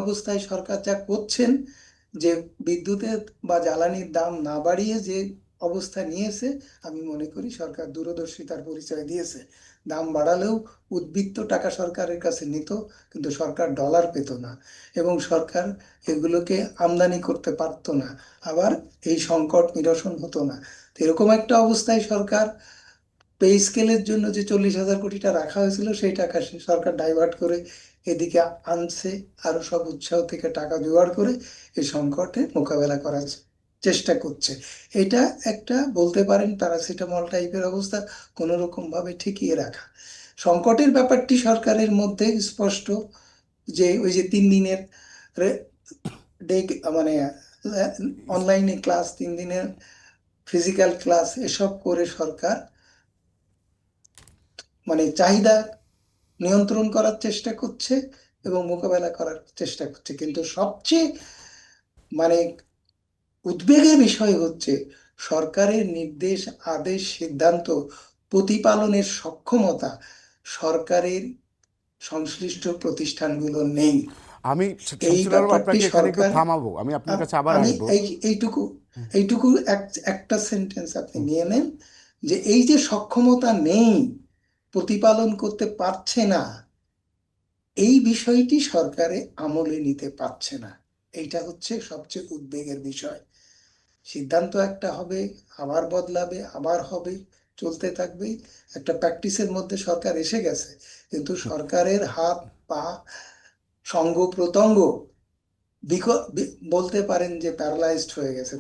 অবস্থায় সরকার যা করছেন, যে বিদ্যুতের বা জ্বালানির দাম না বাড়িয়ে যে অবস্থা নিয়েছে, আমি মনে করি সরকার দূরদর্শিতার পরিচয় দিয়েছে। দাম বাড়ালেও উদ্বৃত্ত টাকা সরকারের কাছে নিত, কিন্তু সরকার ডলার পেত না, এবং সরকার এগুলোকে আমদানি করতে পারতো না, আবার এই সংকট নিরসন হতো না। তো এরকম একটা অবস্থায় সরকার পে স্কেলের জন্য যে 40,000 কোটি টাকা রাখা হয়েছিল, সেই টাকা সরকার ডাইভার্ট করে এদিকে আনছে, আরো সব উৎসাহ থেকে টাকা জোগাড় করে এই সংকটে মোকাবেলা করার চেষ্টা করছে। এটা একটা বলতে পারেন প্যারাসিটামল টাইপের অবস্থা, কোনো রকম ভাবে ঠেকিয়ে রাখা। সংকটের ব্যাপারটি সরকারের মধ্যে স্পষ্ট, যে ওই যে 3 দিনের ডে, মানে অনলাইনে ক্লাস, 3 দিনের ফিজিক্যাল ক্লাস, এসব করে সরকার মানে চাহিদা নিয়ন্ত্রণ করার চেষ্টা করছে এবং মোকাবেলা করার চেষ্টা করছে। কিন্তু সবচেয়ে মানে উদ্বেগের বিষয় হচ্ছে সরকারের নির্দেশ, আদেশ, সিদ্ধান্ত প্রতিপালনের সক্ষমতা সরকারের সংশ্লিষ্ট প্রতিষ্ঠানগুলো নেই। আমি এই শামসুল আলম ব্যাপারটি আপনাকে এখানে একটু সরকার, থামাবো, আমি আপনার কাছে আবার আমি আসবো। এইটুকু এইটুকু একটা সেন্টেন্স আপনি নিয়ে নেন, যে এই যে সক্ষমতা নেই, প্রতিপালন করতে পারছে না, এই বিষয়টি সরকারে আমলে নিতে পারছে না। এইটা হচ্ছে সবচেয়ে উদ্বেগের বিষয়। সিদ্ধান্ত একটা হবে, আবার বদলাবে, আবার হবে, চলতে থাকবে। একটা প্র্যাকটিসের মধ্যে সরকার এসে গেছে, কিন্তু সরকারের হাত পা সঙ্গ প্রত্যঙ্গ বলতে পারেন যে প্যারালাইজড হয়ে গেছে,